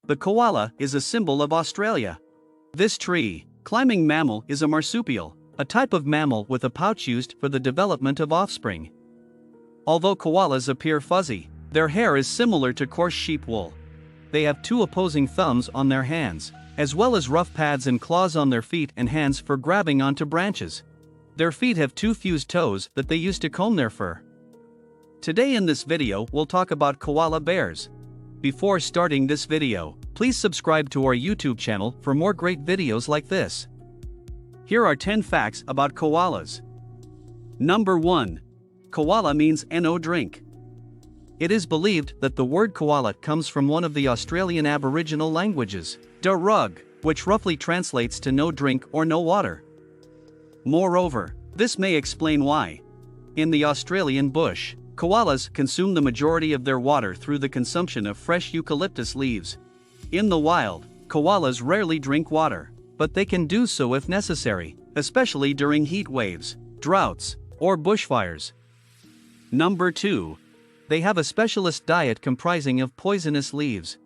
The koala is a symbol of Australia. This tree-climbing mammal is a marsupial, a type of mammal with a pouch used for the development of offspring. Although koalas appear fuzzy, their hair is similar to coarse sheep wool. They have two opposing thumbs on their hands, as well as rough pads and claws on their feet and hands for grabbing onto branches. Their feet have two fused toes that they use to comb their fur. Today in this video we'll talk about koala bears. Before starting this video, please subscribe to our YouTube channel for more great videos like this. Here are 10 facts about koalas. Number 1. Koala means no drink. It is believed that the word koala comes from one of the Australian Aboriginal languages, Darug, which roughly translates to no drink or no water. Moreover, this may explain why. In the Australian bush, koalas consume the majority of their water through the consumption of fresh eucalyptus leaves. In the wild, koalas rarely drink water, but they can do so if necessary, especially during heat waves, droughts, or bushfires. Number 2. They have a specialist diet comprising of poisonous leaves.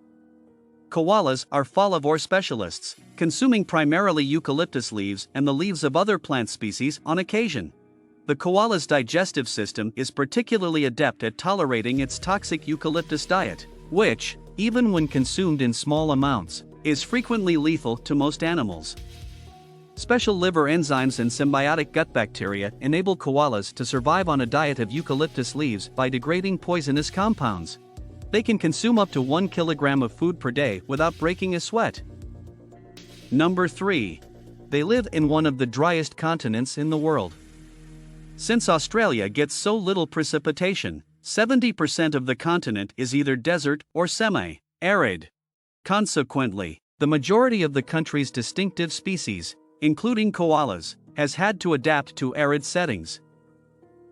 Koalas are folivore specialists, consuming primarily eucalyptus leaves and the leaves of other plant species on occasion. The koala's digestive system is particularly adept at tolerating its toxic eucalyptus diet, which, even when consumed in small amounts, is frequently lethal to most animals. Special liver enzymes and symbiotic gut bacteria enable koalas to survive on a diet of eucalyptus leaves by degrading poisonous compounds. They can consume up to 1 kilogram of food per day without breaking a sweat. Number 3. They live in one of the driest continents in the world. Since Australia gets so little precipitation, 70% of the continent is either desert or semi-arid. Consequently, the majority of the country's distinctive species, including koalas, has had to adapt to arid settings.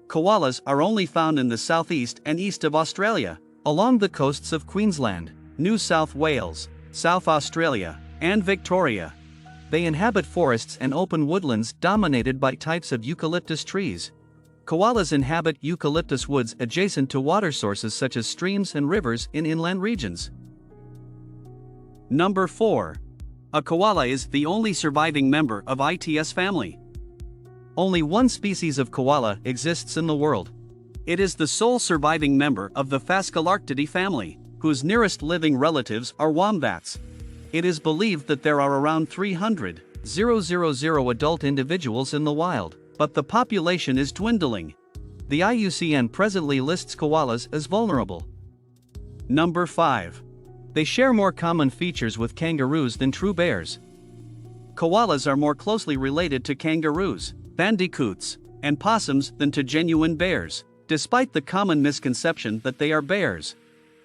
Koalas are only found in the southeast and east of Australia, along the coasts of Queensland, New South Wales, South Australia, and Victoria. They inhabit forests and open woodlands dominated by types of eucalyptus trees. Koalas inhabit eucalyptus woods adjacent to water sources such as streams and rivers in inland regions. Number 4. A koala is the only surviving member of its family. Only one species of koala exists in the world. It is the sole surviving member of the Phascolarctidae family, whose nearest living relatives are wombats. It is believed that there are around 300,000 adult individuals in the wild, but the population is dwindling. The IUCN presently lists koalas as vulnerable. Number 5. They share more common features with kangaroos than true bears. Koalas are more closely related to kangaroos, bandicoots, and possums than to genuine bears, despite the common misconception that they are bears.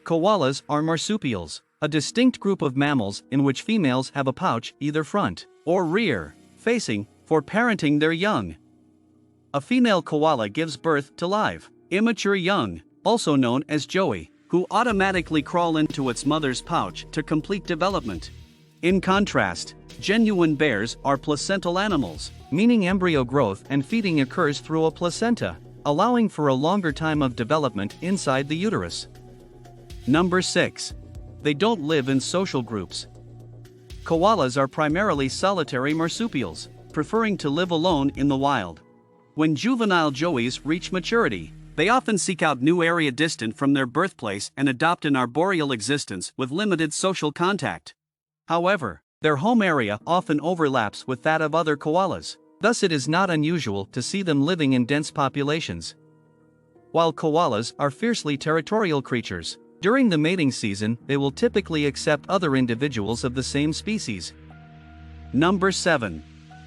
Koalas are marsupials, a distinct group of mammals in which females have a pouch either front or rear, facing, for parenting their young. A female koala gives birth to live, immature young, also known as joey, who automatically crawl into its mother's pouch to complete development. In contrast, genuine bears are placental animals, meaning embryo growth and feeding occurs through a placenta, allowing for a longer time of development inside the uterus. Number 6. They don't live in social groups. Koalas are primarily solitary marsupials, preferring to live alone in the wild. When juvenile joeys reach maturity, they often seek out new area distant from their birthplace and adopt an arboreal existence with limited social contact. However, their home area often overlaps with that of other koalas, thus it is not unusual to see them living in dense populations. While koalas are fiercely territorial creatures, during the mating season they will typically accept other individuals of the same species. Number 7.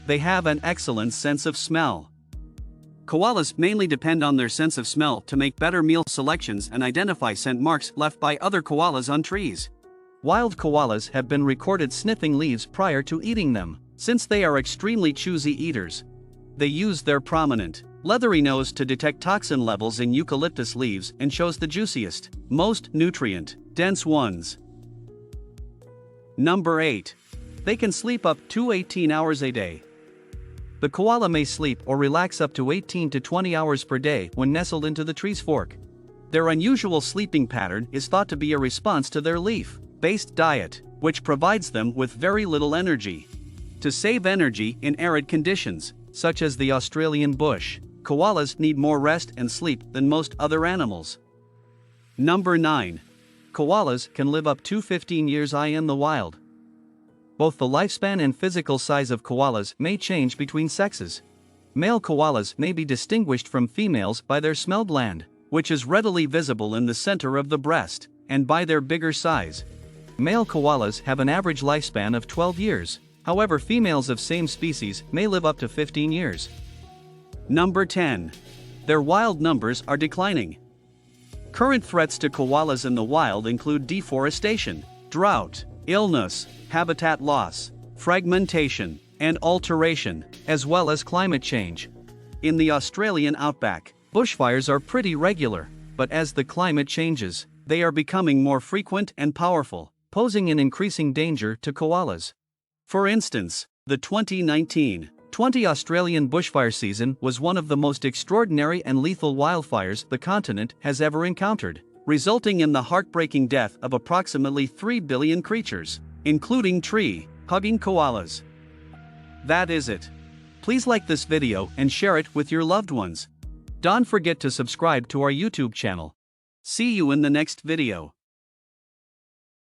They have an excellent sense of smell. Koalas mainly depend on their sense of smell to make better meal selections and identify scent marks left by other koalas on trees. Wild koalas have been recorded sniffing leaves prior to eating them, since they are extremely choosy eaters. They use their prominent, leathery nose to detect toxin levels in eucalyptus leaves and chose the juiciest, most nutrient-dense ones. Number 8. They can sleep up to 18 hours a day. The koala may sleep or relax up to 18 to 20 hours per day when nestled into the tree's fork. Their unusual sleeping pattern is thought to be a response to their leaf-based diet, which provides them with very little energy. To save energy in arid conditions, such as the Australian bush, koalas need more rest and sleep than most other animals. Number 9. Koalas can live up to 15 years in the wild. Both the lifespan and physical size of koalas may change between sexes. Male koalas may be distinguished from females by their smell gland, which is readily visible in the center of the breast, and by their bigger size. Male koalas have an average lifespan of 12 years, however females of same species may live up to 15 years. Number 10. Their wild numbers are declining. Current threats to koalas in the wild include deforestation, drought, illness, habitat loss, fragmentation, and alteration, as well as climate change. In the Australian outback, bushfires are pretty regular, but as the climate changes, they are becoming more frequent and powerful, posing an increasing danger to koalas. For instance, the 2019-20 Australian bushfire season was one of the most extraordinary and lethal wildfires the continent has ever encountered, resulting in the heartbreaking death of approximately 3 billion creatures, including tree-hugging koalas. That is it. Please like this video and share it with your loved ones. Don't forget to subscribe to our YouTube channel. See you in the next video.